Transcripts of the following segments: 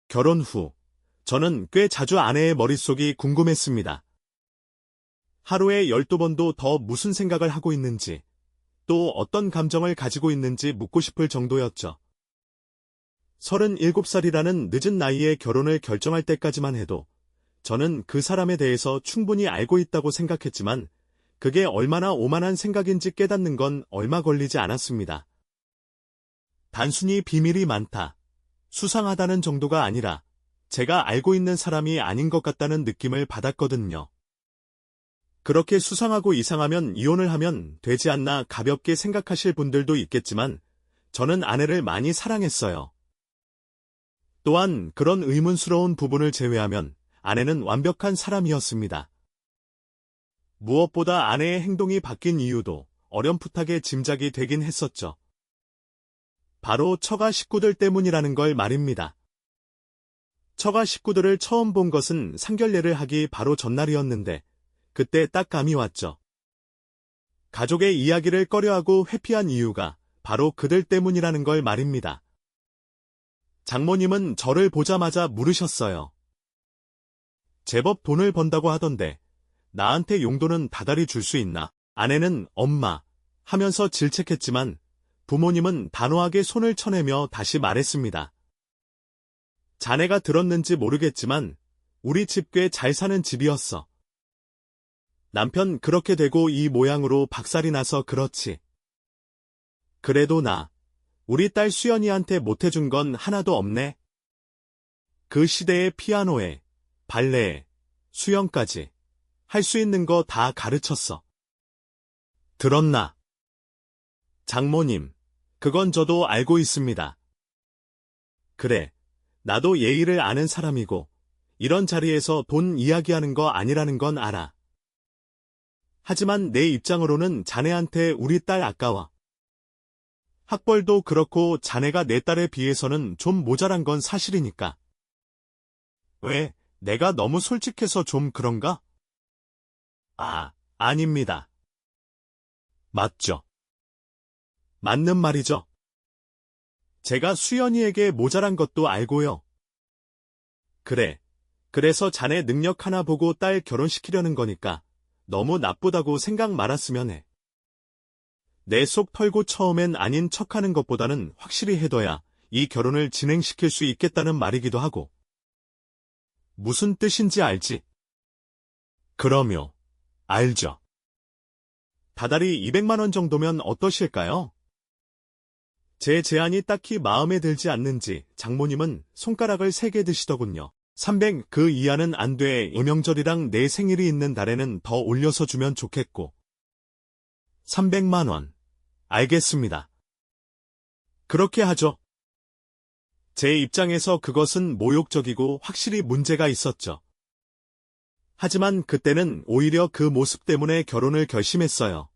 결혼 후, 저는 꽤 자주 아내의 머릿속이 궁금했습니다. 하루에 12번도 더 무슨 생각을 하고 있는지, 또 어떤 감정을 가지고 있는지 묻고 싶을 정도였죠. 37살이라는 늦은 나이에 결혼을 결정할 때까지만 해도 저는 그 사람에 대해서 충분히 알고 있다고 생각했지만 그게 얼마나 오만한 생각인지 깨닫는 건 얼마 걸리지 않았습니다. 단순히 비밀이 많다, 수상하다는 정도가 아니라 제가 알고 있는 사람이 아닌 것 같다는 느낌을 받았거든요. 그렇게 수상하고 이상하면 이혼을 하면 되지 않나 가볍게 생각하실 분들도 있겠지만 저는 아내를 많이 사랑했어요. 또한 그런 의문스러운 부분을 제외하면 아내는 완벽한 사람이었습니다. 무엇보다 아내의 행동이 바뀐 이유도 어렴풋하게 짐작이 되긴 했었죠. 바로 처가 식구들 때문이라는 걸 말입니다. 처가 식구들을 처음 본 것은 상견례를 하기 바로 전날이었는데 그때 딱 감이 왔죠. 가족의 이야기를 꺼려하고 회피한 이유가 바로 그들 때문이라는 걸 말입니다. 장모님은 저를 보자마자 물으셨어요. 제법 돈을 번다고 하던데 나한테 용돈은 다달이 줄 수 있나? 아내는 엄마 하면서 질책했지만 부모님은 단호하게 손을 쳐내며 다시 말했습니다. 자네가 들었는지 모르겠지만 우리 집 꽤 잘 사는 집이었어. 남편 그렇게 되고 이 모양으로 박살이 나서 그렇지. 그래도 우리 딸 수연이한테 못해준 건 하나도 없네. 그 시대의 피아노에, 발레에, 수영까지 할 수 있는 거 다 가르쳤어. 들었나? 장모님, 그건 저도 알고 있습니다. 그래, 나도 예의를 아는 사람이고 이런 자리에서 돈 이야기하는 거 아니라는 건 알아. 하지만 내 입장으로는 자네한테 우리 딸 아까워. 학벌도 그렇고 자네가 내 딸에 비해서는 좀 모자란 건 사실이니까. 왜, 내가 너무 솔직해서 좀 그런가? 아닙니다. 맞죠. 맞는 말이죠. 제가 수연이에게 모자란 것도 알고요. 그래, 그래서 자네 능력 하나 보고 딸 결혼시키려는 거니까 너무 나쁘다고 생각 말았으면 해. 내 속 털고 처음엔 아닌 척하는 것보다는 확실히 해둬야 이 결혼을 진행시킬 수 있겠다는 말이기도 하고. 무슨 뜻인지 알지? 그럼요. 알죠. 다달이 200만 원 정도면 어떠실까요? 제 제안이 딱히 마음에 들지 않는지 장모님은 손가락을 3개 드시더군요. 300 그 이하는 안 돼. 임명절이랑 내 생일이 있는 달에는 더 올려서 주면 좋겠고. 300만 원. 알겠습니다. 그렇게 하죠. 제 입장에서 그것은 모욕적이고 확실히 문제가 있었죠. 하지만 그때는 오히려 그 모습 때문에 결혼을 결심했어요.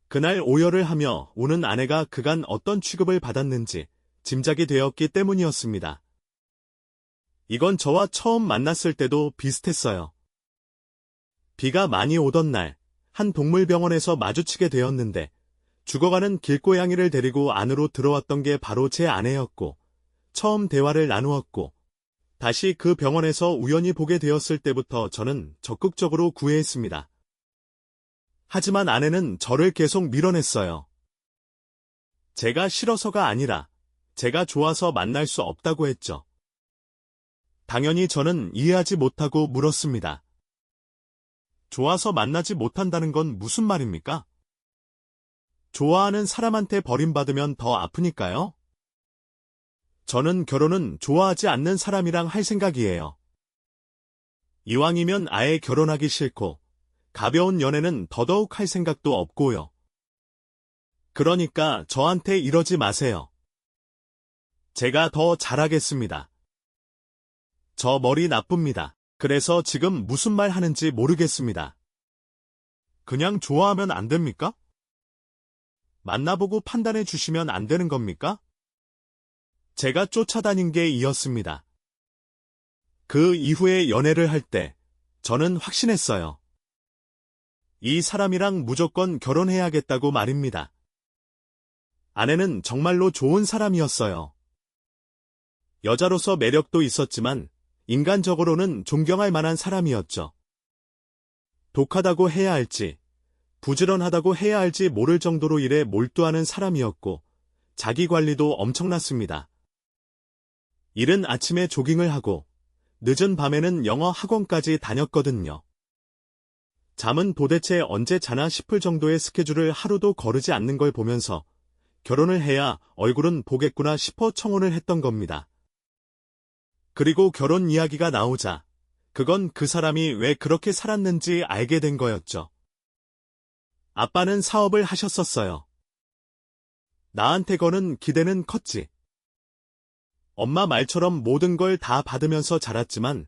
그날 오열을 하며 우는 아내가 그간 어떤 취급을 받았는지 짐작이 되었기 때문이었습니다. 이건 저와 처음 만났을 때도 비슷했어요. 비가 많이 오던 날, 한 동물병원에서 마주치게 되었는데 죽어가는 길고양이를 데리고 안으로 들어왔던 게 바로 제 아내였고 처음 대화를 나누었고 다시 그 병원에서 우연히 보게 되었을 때부터 저는 적극적으로 구애했습니다. 하지만 아내는 저를 계속 밀어냈어요. 제가 싫어서가 아니라 제가 좋아서 만날 수 없다고 했죠. 당연히 저는 이해하지 못하고 물었습니다. 좋아서 만나지 못한다는 건 무슨 말입니까? 좋아하는 사람한테 버림받으면 더 아프니까요? 저는 결혼은 좋아하지 않는 사람이랑 할 생각이에요. 이왕이면 아예 결혼하기 싫고 가벼운 연애는 더더욱 할 생각도 없고요. 그러니까 저한테 이러지 마세요. 제가 더 잘하겠습니다. 저 머리 나쁩니다. 그래서 지금 무슨 말 하는지 모르겠습니다. 그냥 좋아하면 안 됩니까? 만나보고 판단해 주시면 안 되는 겁니까? 제가 쫓아다닌 게 이었습니다. 그 이후에 연애를 할 때 저는 확신했어요. 이 사람이랑 무조건 결혼해야겠다고 말입니다. 아내는 정말로 좋은 사람이었어요. 여자로서 매력도 있었지만 인간적으로는 존경할 만한 사람이었죠. 독하다고 해야 할지, 부지런하다고 해야 할지 모를 정도로 일에 몰두하는 사람이었고 자기 관리도 엄청났습니다. 이른 아침에 조깅을 하고 늦은 밤에는 영어 학원까지 다녔거든요. 잠은 도대체 언제 자나 싶을 정도의 스케줄을 하루도 거르지 않는 걸 보면서 결혼을 해야 얼굴은 보겠구나 싶어 청혼을 했던 겁니다. 그리고 결혼 이야기가 나오자 그건 그 사람이 왜 그렇게 살았는지 알게 된 거였죠. 아빠는 사업을 하셨었어요. 나한테 거는 기대는 컸지. 엄마 말처럼 모든 걸 다 받으면서 자랐지만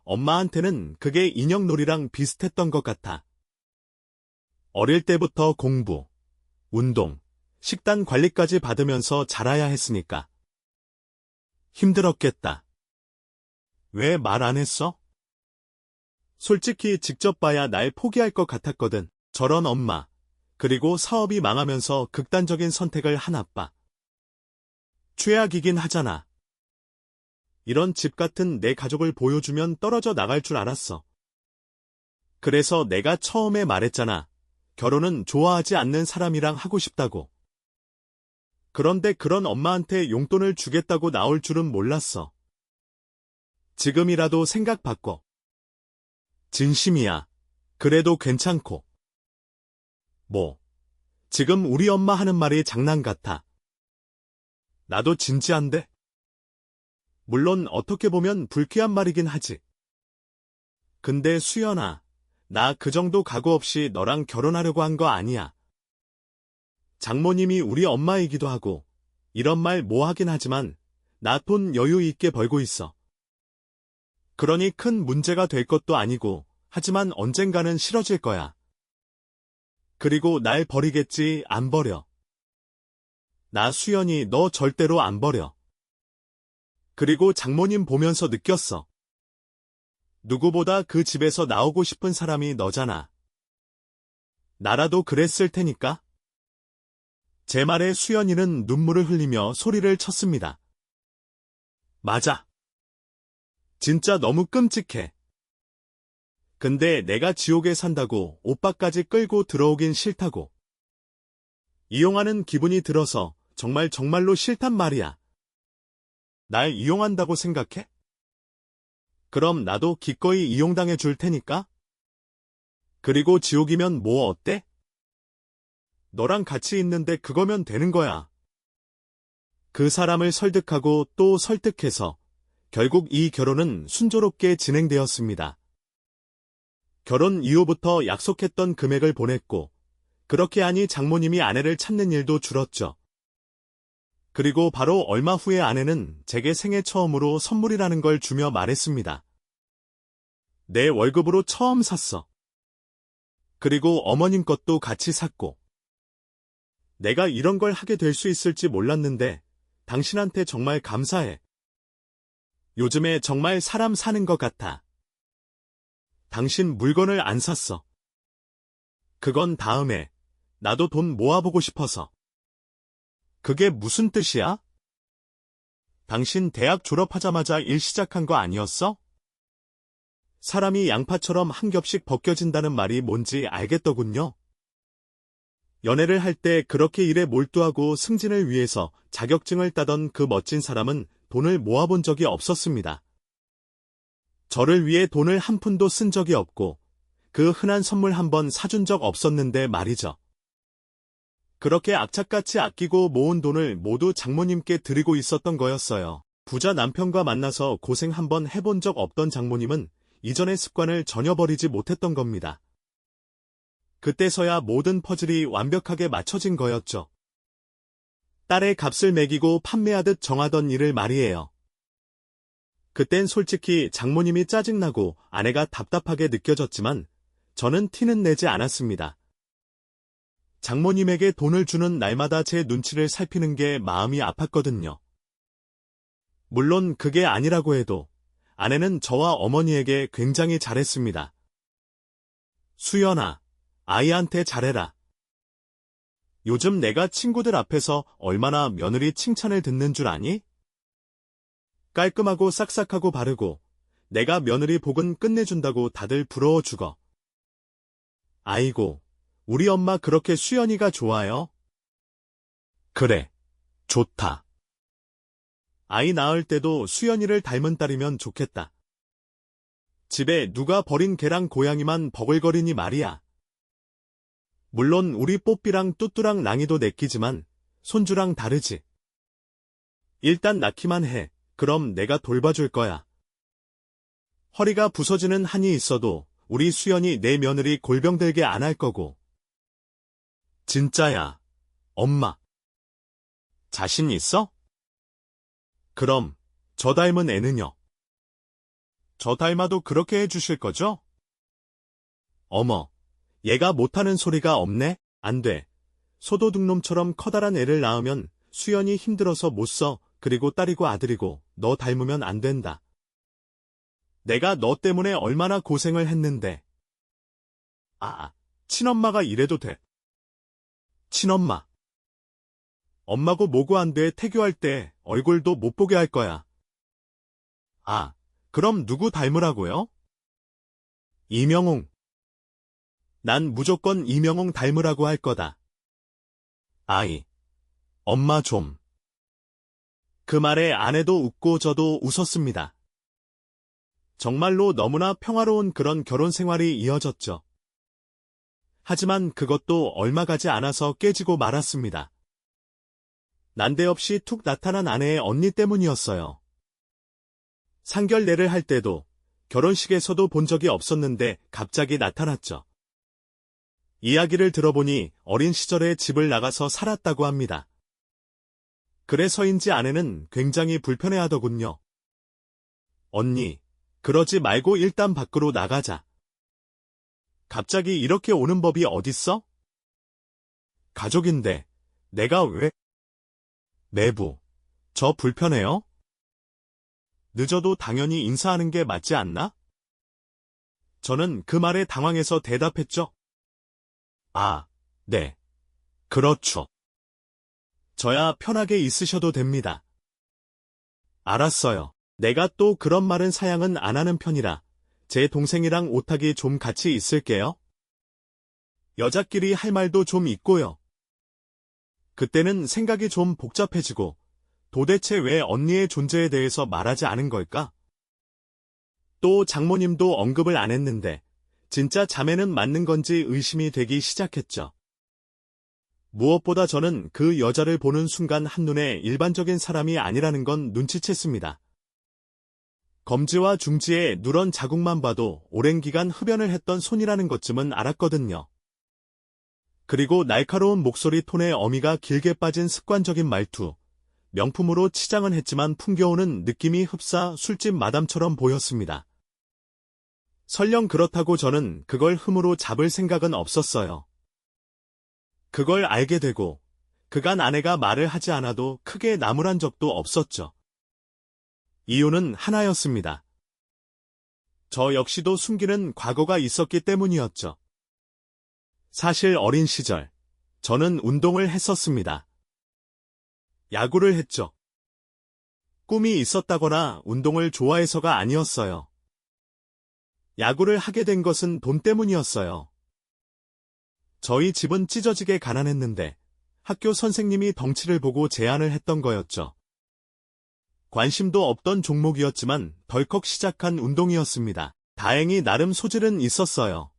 엄마한테는 그게 인형놀이랑 비슷했던 것 같아. 어릴 때부터 공부, 운동, 식단 관리까지 받으면서 자라야 했으니까. 힘들었겠다. 왜 말 안 했어? 솔직히 직접 봐야 날 포기할 것 같았거든. 저런 엄마. 그리고 사업이 망하면서 극단적인 선택을 한 아빠. 최악이긴 하잖아. 이런 집 같은 내 가족을 보여주면 떨어져 나갈 줄 알았어. 그래서 내가 처음에 말했잖아. 결혼은 좋아하지 않는 사람이랑 하고 싶다고. 그런데 그런 엄마한테 용돈을 주겠다고 나올 줄은 몰랐어. 지금이라도 생각 바꿔. 진심이야. 그래도 괜찮고. 뭐, 지금 우리 엄마 하는 말이 장난 같아. 나도 진지한데? 물론 어떻게 보면 불쾌한 말이긴 하지. 근데 수연아, 나 그 정도 각오 없이 너랑 결혼하려고 한 거 아니야. 장모님이 우리 엄마이기도 하고, 이런 말 뭐 하긴 하지만, 나 돈 여유 있게 벌고 있어. 그러니 큰 문제가 될 것도 아니고, 하지만 언젠가는 싫어질 거야. 그리고 날 버리겠지, 안 버려. 나 수연이 너 절대로 안 버려. 그리고 장모님 보면서 느꼈어. 누구보다 그 집에서 나오고 싶은 사람이 너잖아. 나라도 그랬을 테니까. 제 말에 수연이는 눈물을 흘리며 소리를 쳤습니다. 맞아. 진짜 너무 끔찍해. 근데 내가 지옥에 산다고 오빠까지 끌고 들어오긴 싫다고. 이용하는 기분이 들어서 정말로 싫단 말이야. 날 이용한다고 생각해? 그럼 나도 기꺼이 이용당해 줄 테니까? 그리고 지옥이면 뭐 어때? 너랑 같이 있는데 그거면 되는 거야. 그 사람을 설득하고 또 설득해서 결국 이 결혼은 순조롭게 진행되었습니다. 결혼 이후부터 약속했던 금액을 보냈고 그렇게 하니 장모님이 아내를 찾는 일도 줄었죠. 그리고 바로 얼마 후에 아내는 제게 생애 처음으로 선물이라는 걸 주며 말했습니다. 내 월급으로 처음 샀어. 그리고 어머님 것도 같이 샀고. 내가 이런 걸 하게 될 수 있을지 몰랐는데 당신한테 정말 감사해. 요즘에 정말 사람 사는 것 같아. 당신 물건을 안 샀어. 그건 다음에. 나도 돈 모아보고 싶어서. 그게 무슨 뜻이야? 당신 대학 졸업하자마자 일 시작한 거 아니었어? 사람이 양파처럼 한 겹씩 벗겨진다는 말이 뭔지 알겠더군요. 연애를 할 때 그렇게 일에 몰두하고 승진을 위해서 자격증을 따던 그 멋진 사람은 돈을 모아본 적이 없었습니다. 저를 위해 돈을 한 푼도 쓴 적이 없고 그 흔한 선물 한 번 사준 적 없었는데 말이죠. 그렇게 악착같이 아끼고 모은 돈을 모두 장모님께 드리고 있었던 거였어요. 부자 남편과 만나서 고생 한번 해본 적 없던 장모님은 이전의 습관을 전혀 버리지 못했던 겁니다. 그때서야 모든 퍼즐이 완벽하게 맞춰진 거였죠. 딸의 값을 매기고 판매하듯 정하던 일을 말이에요. 그땐 솔직히 장모님이 짜증나고 아내가 답답하게 느껴졌지만 저는 티는 내지 않았습니다. 장모님에게 돈을 주는 날마다 제 눈치를 살피는 게 마음이 아팠거든요. 물론 그게 아니라고 해도 아내는 저와 어머니에게 굉장히 잘했습니다. 수연아, 아이한테 잘해라. 요즘 내가 친구들 앞에서 얼마나 며느리 칭찬을 듣는 줄 아니? 깔끔하고 싹싹하고 바르고 내가 며느리 복은 끝내준다고 다들 부러워 죽어. 아이고, 우리 엄마 그렇게 수연이가 좋아요? 그래, 좋다. 아이 낳을 때도 수연이를 닮은 딸이면 좋겠다. 집에 누가 버린 개랑 고양이만 버글거리니 말이야. 물론 우리 뽀삐랑 뚜뚜랑 랑이도 내 끼지만 손주랑 다르지. 일단 낳기만 해. 그럼 내가 돌봐줄 거야. 허리가 부서지는 한이 있어도 우리 수연이 내 며느리 골병 들게 안 할 거고. 진짜야, 엄마. 자신 있어? 그럼 저 닮은 애는요? 저 닮아도 그렇게 해주실 거죠? 어머, 얘가 못하는 소리가 없네? 안 돼. 소도둑놈처럼 커다란 애를 낳으면 수연이 힘들어서 못 써. 그리고 딸이고 아들이고 너 닮으면 안 된다. 내가 너 때문에 얼마나 고생을 했는데. 친엄마가 이래도 돼. 친엄마. 엄마고 뭐고 안 돼. 태교할 때 얼굴도 못 보게 할 거야. 그럼 누구 닮으라고요? 이명웅. 난 무조건 이명웅 닮으라고 할 거다. 엄마 좀. 그 말에 아내도 웃고 저도 웃었습니다. 정말로 너무나 평화로운 그런 결혼 생활이 이어졌죠. 하지만 그것도 얼마 가지 않아서 깨지고 말았습니다. 난데없이 툭 나타난 아내의 언니 때문이었어요. 상견례를 할 때도 결혼식에서도 본 적이 없었는데 갑자기 나타났죠. 이야기를 들어보니 어린 시절에 집을 나가서 살았다고 합니다. 그래서인지 아내는 굉장히 불편해하더군요. 언니, 그러지 말고 일단 밖으로 나가자. 갑자기 이렇게 오는 법이 어딨어? 가족인데 내가 왜? 내부, 저 불편해요? 늦어도 당연히 인사하는 게 맞지 않나? 저는 그 말에 당황해서 대답했죠. 네. 그렇죠. 저야 편하게 있으셔도 됩니다. 알았어요. 내가 또 그런 말은 사양은 안 하는 편이라 제 동생이랑 오타기 좀 같이 있을게요. 여자끼리 할 말도 좀 있고요. 그때는 생각이 좀 복잡해지고 도대체 왜 언니의 존재에 대해서 말하지 않은 걸까? 또 장모님도 언급을 안 했는데 진짜 자매는 맞는 건지 의심이 되기 시작했죠. 무엇보다 저는 그 여자를 보는 순간 한눈에 일반적인 사람이 아니라는 건 눈치챘습니다. 검지와 중지에 누런 자국만 봐도 오랜 기간 흡연을 했던 손이라는 것쯤은 알았거든요. 그리고 날카로운 목소리 톤에 어미가 길게 빠진 습관적인 말투, 명품으로 치장은 했지만 풍겨오는 느낌이 흡사 술집 마담처럼 보였습니다. 설령 그렇다고 저는 그걸 흠으로 잡을 생각은 없었어요. 그걸 알게 되고 그간 아내가 말을 하지 않아도 크게 나무란 적도 없었죠. 이유는 하나였습니다. 저 역시도 숨기는 과거가 있었기 때문이었죠. 사실 어린 시절 저는 운동을 했었습니다. 야구를 했죠. 꿈이 있었다거나 운동을 좋아해서가 아니었어요. 야구를 하게 된 것은 돈 때문이었어요. 저희 집은 찢어지게 가난했는데 학교 선생님이 덩치를 보고 제안을 했던 거였죠. 관심도 없던 종목이었지만 덜컥 시작한 운동이었습니다. 다행히 나름 소질은 있었어요.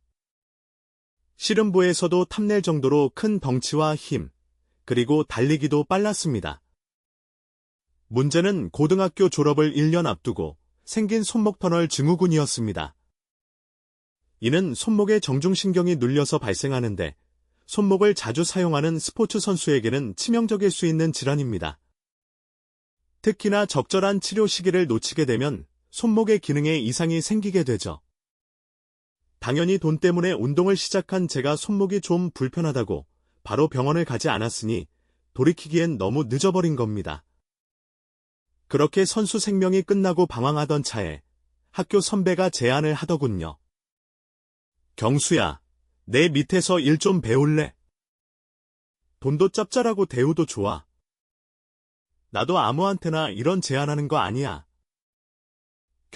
씨름부에서도 탐낼 정도로 큰 덩치와 힘, 그리고 달리기도 빨랐습니다. 문제는 고등학교 졸업을 1년 앞두고 생긴 손목 터널 증후군이었습니다. 이는 손목의 정중신경이 눌려서 발생하는데 손목을 자주 사용하는 스포츠 선수에게는 치명적일 수 있는 질환입니다. 특히나 적절한 치료 시기를 놓치게 되면 손목의 기능에 이상이 생기게 되죠. 당연히 돈 때문에 운동을 시작한 제가 손목이 좀 불편하다고 바로 병원을 가지 않았으니 돌이키기엔 너무 늦어버린 겁니다. 그렇게 선수 생명이 끝나고 방황하던 차에 학교 선배가 제안을 하더군요. 경수야, 내 밑에서 일 좀 배울래? 돈도 짭짤하고 대우도 좋아. 나도 아무한테나 이런 제안하는 거 아니야.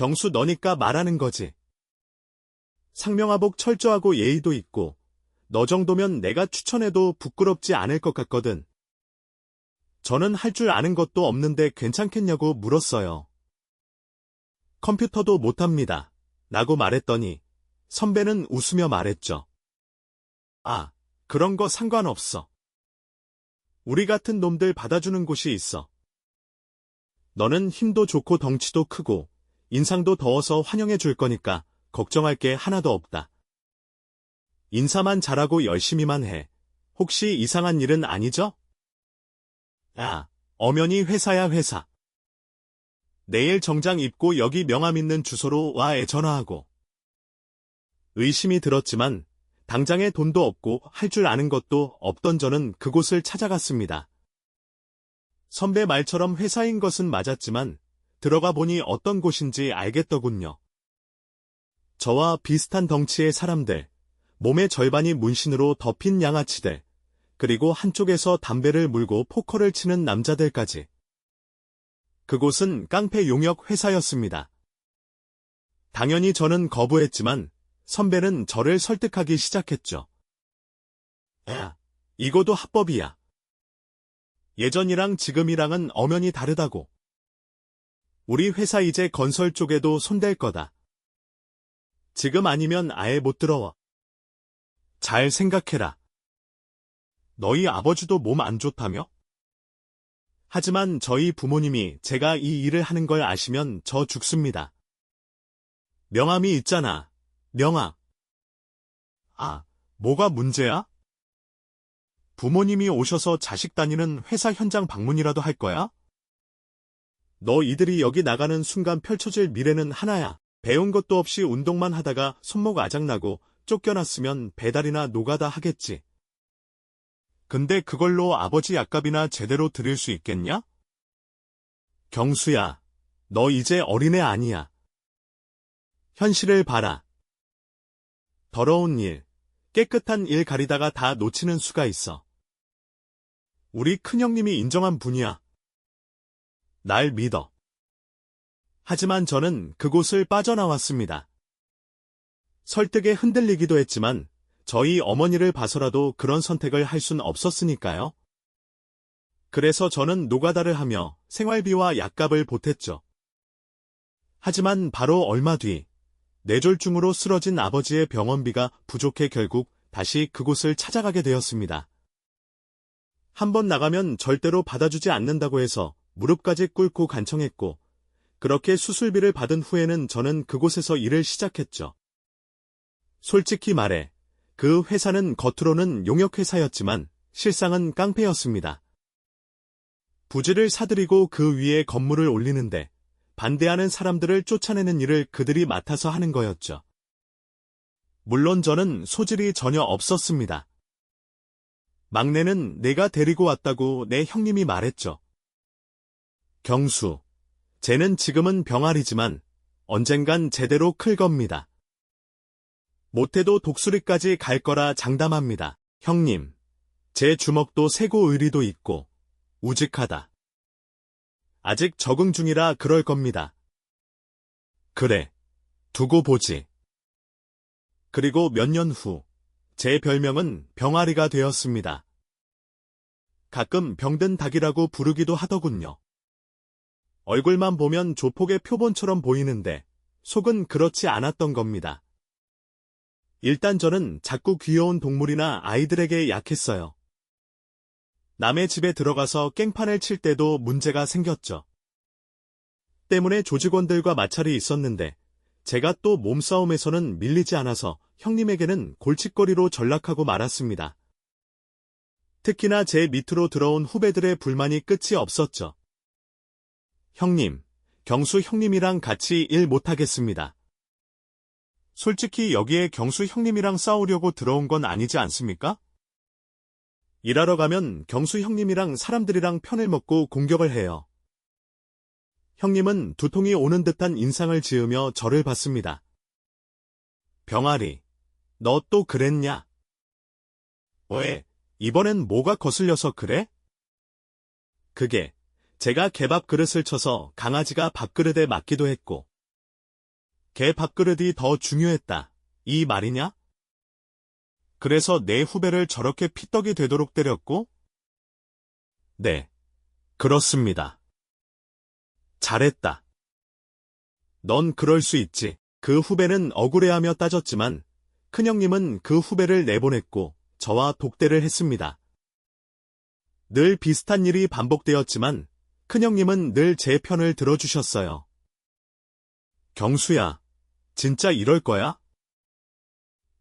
경수 너니까 말하는 거지. 상명하복 철저하고 예의도 있고 너 정도면 내가 추천해도 부끄럽지 않을 것 같거든. 저는 할 줄 아는 것도 없는데 괜찮겠냐고 물었어요. 컴퓨터도 못합니다. 라고 말했더니 선배는 웃으며 말했죠. 아, 그런 거 상관없어. 우리 같은 놈들 받아주는 곳이 있어. 너는 힘도 좋고 덩치도 크고 인상도 더워서 환영해 줄 거니까 걱정할 게 하나도 없다. 인사만 잘하고 열심히만 해. 혹시 이상한 일은 아니죠? 야, 엄연히 회사야 회사. 내일 정장 입고 여기 명함 있는 주소로 와에 전화하고. 의심이 들었지만 당장에 돈도 없고 할 줄 아는 것도 없던 저는 그곳을 찾아갔습니다. 선배 말처럼 회사인 것은 맞았지만 들어가 보니 어떤 곳인지 알겠더군요. 저와 비슷한 덩치의 사람들, 몸의 절반이 문신으로 덮인 양아치들, 그리고 한쪽에서 담배를 물고 포커를 치는 남자들까지. 그곳은 깡패 용역 회사였습니다. 당연히 저는 거부했지만 선배는 저를 설득하기 시작했죠. 야, 이거도 합법이야. 예전이랑 지금이랑은 엄연히 다르다고. 우리 회사 이제 건설 쪽에도 손댈 거다. 지금 아니면 아예 못 들어와. 잘 생각해라. 너희 아버지도 몸 안 좋다며? 하지만 저희 부모님이 제가 이 일을 하는 걸 아시면 저 죽습니다. 명함이 있잖아. 명함. 아, 뭐가 문제야? 부모님이 오셔서 자식 다니는 회사 현장 방문이라도 할 거야? 너 이들이 여기 나가는 순간 펼쳐질 미래는 하나야. 배운 것도 없이 운동만 하다가 손목 아작나고 쫓겨났으면 배달이나 노가다 하겠지. 근데 그걸로 아버지 약값이나 제대로 드릴 수 있겠냐? 경수야, 너 이제 어린애 아니야. 현실을 봐라. 더러운 일, 깨끗한 일 가리다가 다 놓치는 수가 있어. 우리 큰형님이 인정한 분이야. 날 믿어. 하지만 저는 그곳을 빠져나왔습니다. 설득에 흔들리기도 했지만 저희 어머니를 봐서라도 그런 선택을 할 순 없었으니까요. 그래서 저는 노가다를 하며 생활비와 약값을 보탰죠. 하지만 바로 얼마 뒤 뇌졸중으로 쓰러진 아버지의 병원비가 부족해 결국 다시 그곳을 찾아가게 되었습니다. 한번 나가면 절대로 받아주지 않는다고 해서 무릎까지 꿇고 간청했고 그렇게 수술비를 받은 후에는 저는 그곳에서 일을 시작했죠. 솔직히 말해 그 회사는 겉으로는 용역회사였지만 실상은 깡패였습니다. 부지를 사들이고 그 위에 건물을 올리는데 반대하는 사람들을 쫓아내는 일을 그들이 맡아서 하는 거였죠. 물론 저는 소질이 전혀 없었습니다. 막내는 내가 데리고 왔다고 내 형님이 말했죠. 경수, 쟤는 지금은 병아리지만 언젠간 제대로 클 겁니다. 못해도 독수리까지 갈 거라 장담합니다. 형님, 제 주먹도 세고 의리도 있고 우직하다. 아직 적응 중이라 그럴 겁니다. 그래, 두고 보지. 그리고 몇 년 후, 제 별명은 병아리가 되었습니다. 가끔 병든 닭이라고 부르기도 하더군요. 얼굴만 보면 조폭의 표본처럼 보이는데 속은 그렇지 않았던 겁니다. 일단 저는 자꾸 귀여운 동물이나 아이들에게 약했어요. 남의 집에 들어가서 깽판을 칠 때도 문제가 생겼죠. 때문에 조직원들과 마찰이 있었는데 제가 또 몸싸움에서는 밀리지 않아서 형님에게는 골칫거리로 전락하고 말았습니다. 특히나 제 밑으로 들어온 후배들의 불만이 끝이 없었죠. 형님, 경수 형님이랑 같이 일 못하겠습니다. 솔직히 여기에 경수 형님이랑 싸우려고 들어온 건 아니지 않습니까? 일하러 가면 경수 형님이랑 사람들이랑 편을 먹고 공격을 해요. 형님은 두통이 오는 듯한 인상을 지으며 저를 봤습니다. 병아리, 너 또 그랬냐? 왜? 이번엔 뭐가 거슬려서 그래? 그게 제가 개밥 그릇을 쳐서 강아지가 밥그릇에 맞기도 했고 개 밥그릇이 더 중요했다. 이 말이냐? 그래서 내 후배를 저렇게 피떡이 되도록 때렸고? 네, 그렇습니다. 잘했다. 넌 그럴 수 있지. 그 후배는 억울해하며 따졌지만 큰형님은 그 후배를 내보냈고 저와 독대를 했습니다. 늘 비슷한 일이 반복되었지만 큰형님은 늘 제 편을 들어주셨어요. 경수야, 진짜 이럴 거야?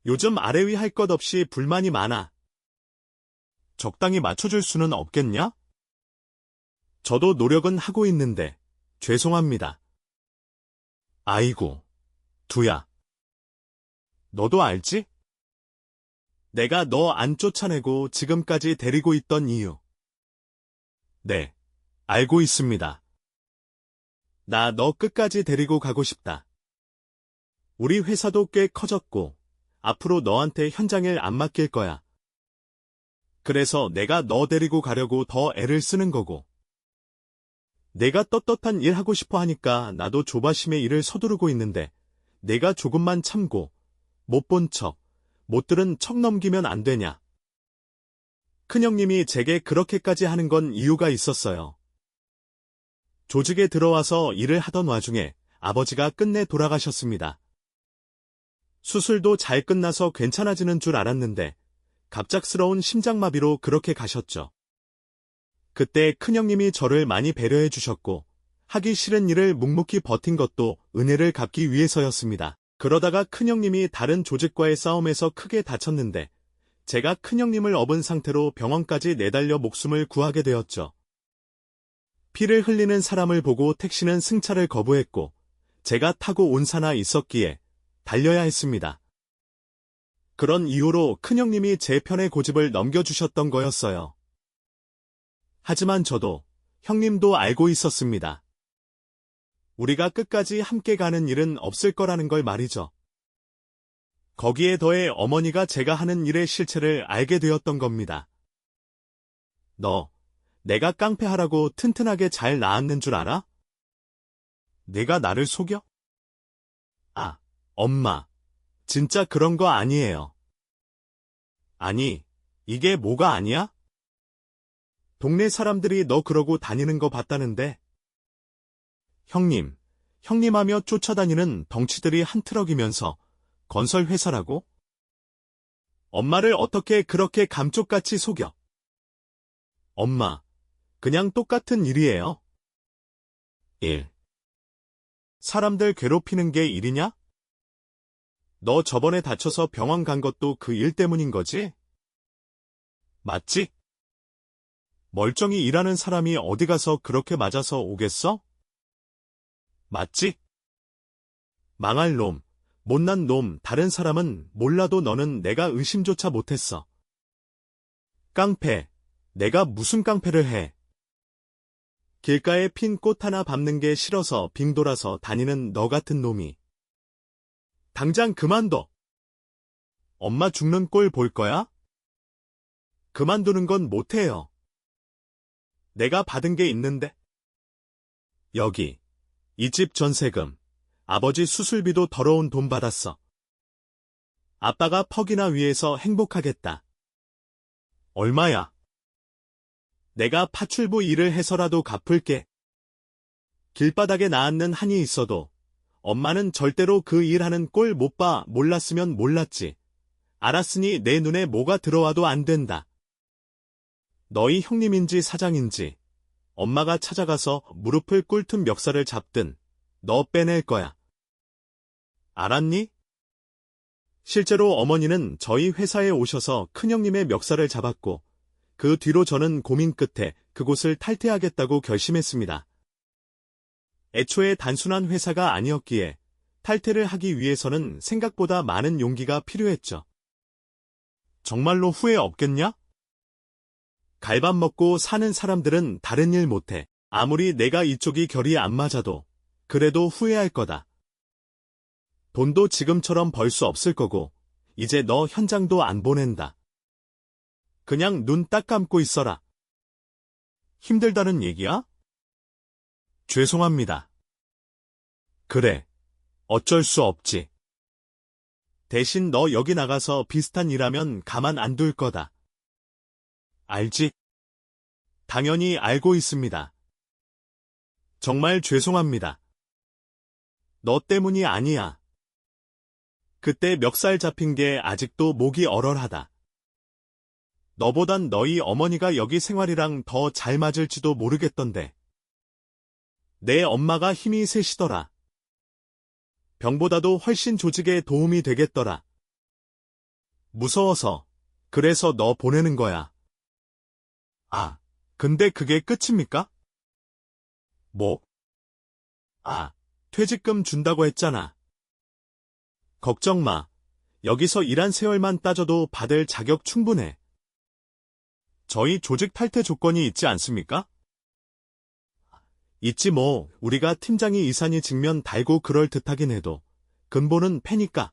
요즘 아래 위 할 것 없이 불만이 많아. 적당히 맞춰줄 수는 없겠냐? 저도 노력은 하고 있는데 죄송합니다. 아이고, 두야. 너도 알지? 내가 너 안 쫓아내고 지금까지 데리고 있던 이유. 네, 알고 있습니다. 나 너 끝까지 데리고 가고 싶다. 우리 회사도 꽤 커졌고 앞으로 너한테 현장일 안 맡길 거야. 그래서 내가 너 데리고 가려고 더 애를 쓰는 거고. 내가 떳떳한 일 하고 싶어 하니까 나도 조바심에 일을 서두르고 있는데 내가 조금만 참고 못 본 척, 못 들은 척 넘기면 안 되냐. 큰형님이 제게 그렇게까지 하는 건 이유가 있었어요. 조직에 들어와서 일을 하던 와중에 아버지가 끝내 돌아가셨습니다. 수술도 잘 끝나서 괜찮아지는 줄 알았는데 갑작스러운 심장마비로 그렇게 가셨죠. 그때 큰형님이 저를 많이 배려해 주셨고 하기 싫은 일을 묵묵히 버틴 것도 은혜를 갚기 위해서였습니다. 그러다가 큰형님이 다른 조직과의 싸움에서 크게 다쳤는데 제가 큰형님을 업은 상태로 병원까지 내달려 목숨을 구하게 되었죠. 피를 흘리는 사람을 보고 택시는 승차를 거부했고 제가 타고 온 사나 있었기에 달려야 했습니다. 그런 이유로 큰형님이 제 편의 고집을 넘겨주셨던 거였어요. 하지만 저도 형님도 알고 있었습니다. 우리가 끝까지 함께 가는 일은 없을 거라는 걸 말이죠. 거기에 더해 어머니가 제가 하는 일의 실체를 알게 되었던 겁니다. 너, 내가 깡패하라고 튼튼하게 잘 낳았는 줄 알아? 내가 나를 속여? 아, 엄마, 진짜 그런 거 아니에요. 아니, 이게 뭐가 아니야? 동네 사람들이 너 그러고 다니는 거 봤다는데. 형님, 형님하며 쫓아다니는 덩치들이 한 트럭이면서 건설 회사라고? 엄마를 어떻게 그렇게 감쪽같이 속여? 엄마, 그냥 똑같은 일이에요. 일. 사람들 괴롭히는 게 일이냐? 너 저번에 다쳐서 병원 간 것도 그 일 때문인 거지? 맞지? 멀쩡히 일하는 사람이 어디 가서 그렇게 맞아서 오겠어? 맞지? 망할 놈, 못난 놈, 다른 사람은 몰라도 너는 내가 의심조차 못했어. 깡패, 내가 무슨 깡패를 해? 길가에 핀 꽃 하나 밟는 게 싫어서 빙 돌아서 다니는 너 같은 놈이. 당장 그만둬. 엄마 죽는 꼴 볼 거야? 그만두는 건 못해요. 내가 받은 게 있는데. 여기, 이 집 전세금, 아버지 수술비도 더러운 돈 받았어. 아빠가 퍽이나 위해서 행복하겠다. 얼마야? 내가 파출부 일을 해서라도 갚을게. 길바닥에 나앉는 한이 있어도 엄마는 절대로 그 일하는 꼴 못 봐. 몰랐으면 몰랐지. 알았으니 내 눈에 뭐가 들어와도 안 된다. 너희 형님인지 사장인지 엄마가 찾아가서 무릎을 꿇든 멱살을 잡든 너 빼낼 거야. 알았니? 실제로 어머니는 저희 회사에 오셔서 큰형님의 멱살을 잡았고 그 뒤로 저는 고민 끝에 그곳을 탈퇴하겠다고 결심했습니다. 애초에 단순한 회사가 아니었기에 탈퇴를 하기 위해서는 생각보다 많은 용기가 필요했죠. 정말로 후회 없겠냐? 갈밥 먹고 사는 사람들은 다른 일 못해. 아무리 내가 이쪽이 결이 안 맞아도 그래도 후회할 거다. 돈도 지금처럼 벌 수 없을 거고 이제 너 현장도 안 보낸다. 그냥 눈 딱 감고 있어라. 힘들다는 얘기야? 죄송합니다. 그래, 어쩔 수 없지. 대신 너 여기 나가서 비슷한 일하면 가만 안 둘 거다. 알지? 당연히 알고 있습니다. 정말 죄송합니다. 너 때문이 아니야. 그때 멱살 잡힌 게 아직도 목이 얼얼하다. 너보단 너희 어머니가 여기 생활이랑 더 잘 맞을지도 모르겠던데. 내 엄마가 힘이 세시더라. 병보다도 훨씬 조직에 도움이 되겠더라. 무서워서, 그래서 너 보내는 거야. 아, 근데 그게 끝입니까? 뭐? 아, 퇴직금 준다고 했잖아. 걱정 마. 여기서 일한 세월만 따져도 받을 자격 충분해. 저희 조직 탈퇴 조건이 있지 않습니까? 있지 뭐, 우리가 팀장이 이산이 직면 달고 그럴 듯하긴 해도 근본은 패니까.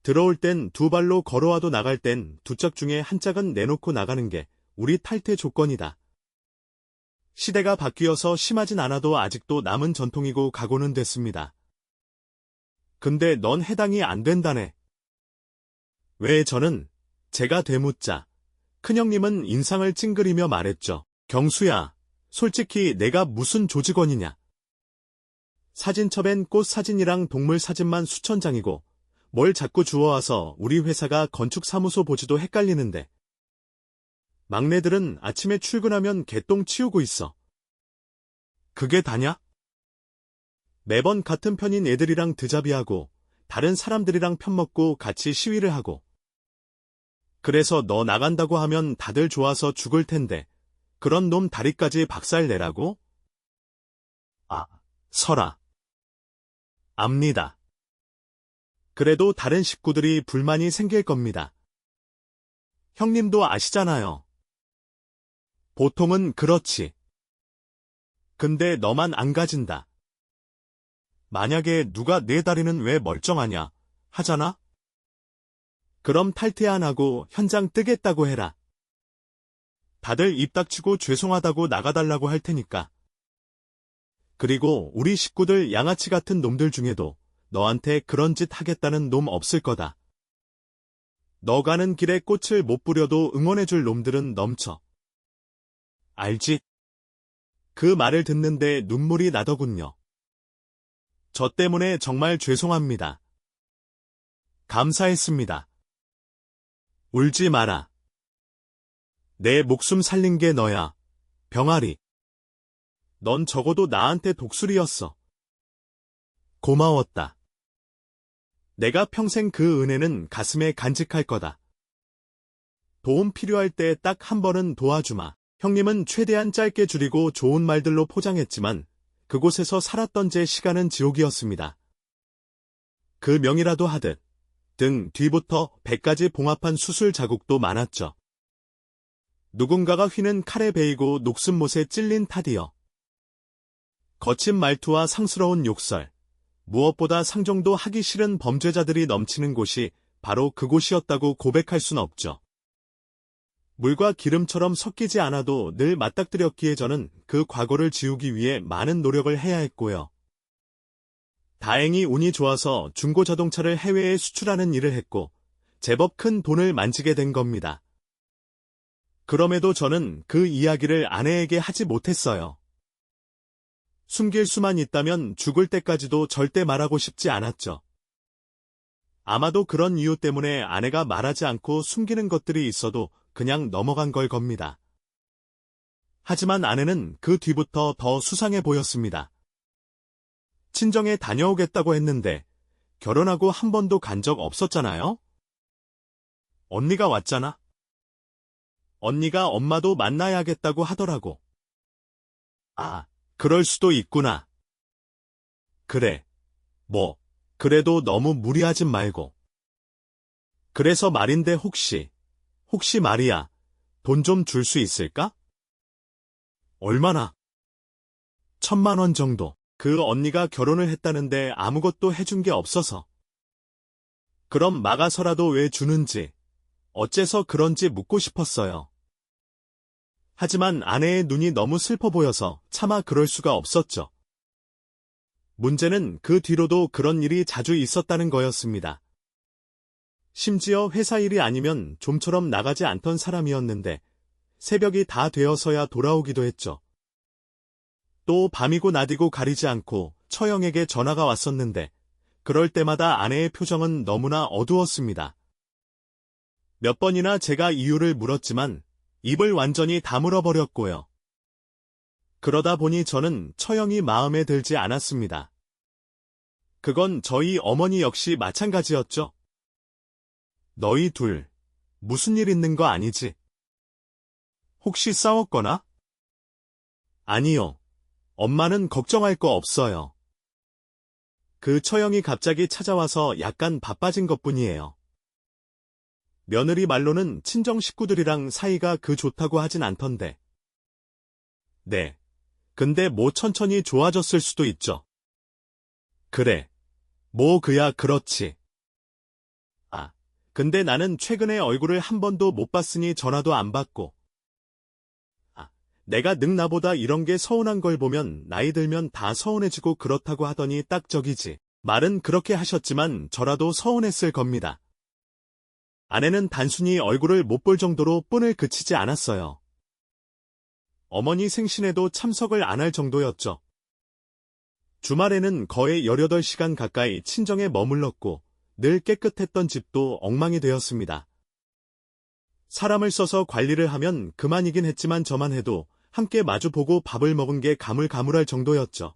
들어올 땐 두 발로 걸어와도 나갈 땐 두 짝 중에 한 짝은 내놓고 나가는 게 우리 탈퇴 조건이다. 시대가 바뀌어서 심하진 않아도 아직도 남은 전통이고 각오는 됐습니다. 근데 넌 해당이 안 된다네. 왜 저는 제가 되묻자. 큰형님은 인상을 찡그리며 말했죠. 경수야, 솔직히 내가 무슨 조직원이냐. 사진첩엔 꽃 사진이랑 동물 사진만 수천 장이고 뭘 자꾸 주워와서 우리 회사가 건축사무소 보지도 헷갈리는데. 막내들은 아침에 출근하면 개똥 치우고 있어. 그게 다냐? 매번 같은 편인 애들이랑 드자비하고 다른 사람들이랑 편먹고 같이 시위를 하고. 그래서 너 나간다고 하면 다들 좋아서 죽을 텐데 그런 놈 다리까지 박살내라고? 아, 설아. 압니다. 그래도 다른 식구들이 불만이 생길 겁니다. 형님도 아시잖아요. 보통은 그렇지. 근데 너만 안 가진다. 만약에 누가 내 다리는 왜 멀쩡하냐 하잖아? 그럼 탈퇴 안 하고 현장 뜨겠다고 해라. 다들 입 닥치고 죄송하다고 나가달라고 할 테니까. 그리고 우리 식구들 양아치 같은 놈들 중에도 너한테 그런 짓 하겠다는 놈 없을 거다. 너 가는 길에 꽃을 못 뿌려도 응원해줄 놈들은 넘쳐. 알지? 그 말을 듣는데 눈물이 나더군요. 저 때문에 정말 죄송합니다. 감사했습니다. 울지 마라. 내 목숨 살린 게 너야, 병아리. 넌 적어도 나한테 독수리였어. 고마웠다. 내가 평생 그 은혜는 가슴에 간직할 거다. 도움 필요할 때 딱 한 번은 도와주마. 형님은 최대한 짧게 줄이고 좋은 말들로 포장했지만 그곳에서 살았던 제 시간은 지옥이었습니다. 그 명이라도 하듯 등 뒤부터 배까지 봉합한 수술 자국도 많았죠. 누군가가 휘는 칼에 베이고 녹슨못에 찔린 탓이여. 거친 말투와 상스러운 욕설, 무엇보다 상종도 하기 싫은 범죄자들이 넘치는 곳이 바로 그곳이었다고 고백할 순 없죠. 물과 기름처럼 섞이지 않아도 늘 맞닥뜨렸기에 저는 그 과거를 지우기 위해 많은 노력을 해야 했고요. 다행히 운이 좋아서 중고자동차를 해외에 수출하는 일을 했고 제법 큰 돈을 만지게 된 겁니다. 그럼에도 저는 그 이야기를 아내에게 하지 못했어요. 숨길 수만 있다면 죽을 때까지도 절대 말하고 싶지 않았죠. 아마도 그런 이유 때문에 아내가 말하지 않고 숨기는 것들이 있어도 그냥 넘어간 걸 겁니다. 하지만 아내는 그 뒤부터 더 수상해 보였습니다. 친정에 다녀오겠다고 했는데 결혼하고 한 번도 간 적 없었잖아요? 언니가 왔잖아. 언니가 엄마도 만나야겠다고 하더라고. 아, 그럴 수도 있구나. 그래. 뭐, 그래도 너무 무리하진 말고. 그래서 말인데 혹시 말이야, 돈 좀 줄 수 있을까? 얼마나? 1,000만 원 정도. 그 언니가 결혼을 했다는데 아무것도 해준 게 없어서. 그럼 막아서라도 왜 주는지, 어째서 그런지 묻고 싶었어요. 하지만 아내의 눈이 너무 슬퍼 보여서 차마 그럴 수가 없었죠. 문제는 그 뒤로도 그런 일이 자주 있었다는 거였습니다. 심지어 회사 일이 아니면 좀처럼 나가지 않던 사람이었는데 새벽이 다 되어서야 돌아오기도 했죠. 또 밤이고 낮이고 가리지 않고 처형에게 전화가 왔었는데 그럴 때마다 아내의 표정은 너무나 어두웠습니다. 몇 번이나 제가 이유를 물었지만 입을 완전히 다물어버렸고요. 그러다 보니 저는 처형이 마음에 들지 않았습니다. 그건 저희 어머니 역시 마찬가지였죠. 너희 둘, 무슨 일 있는 거 아니지? 혹시 싸웠거나? 아니요. 엄마는 걱정할 거 없어요. 그 처형이 갑자기 찾아와서 약간 바빠진 것뿐이에요. 며느리 말로는 친정 식구들이랑 사이가 그 좋다고 하진 않던데. 네. 근데 뭐 천천히 좋아졌을 수도 있죠. 그래. 뭐 그야 그렇지. 아, 근데 나는 최근에 얼굴을 한 번도 못 봤으니 전화도 안 받고. 아, 내가 능 나보다 이런 게 서운한 걸 보면 나이 들면 다 서운해지고 그렇다고 하더니 딱 저기지. 말은 그렇게 하셨지만 저라도 서운했을 겁니다. 아내는 단순히 얼굴을 못 볼 정도로 뿐을 그치지 않았어요. 어머니 생신에도 참석을 안 할 정도였죠. 주말에는 거의 18시간 가까이 친정에 머물렀고 늘 깨끗했던 집도 엉망이 되었습니다. 사람을 써서 관리를 하면 그만이긴 했지만 저만 해도 함께 마주보고 밥을 먹은 게 가물가물할 정도였죠.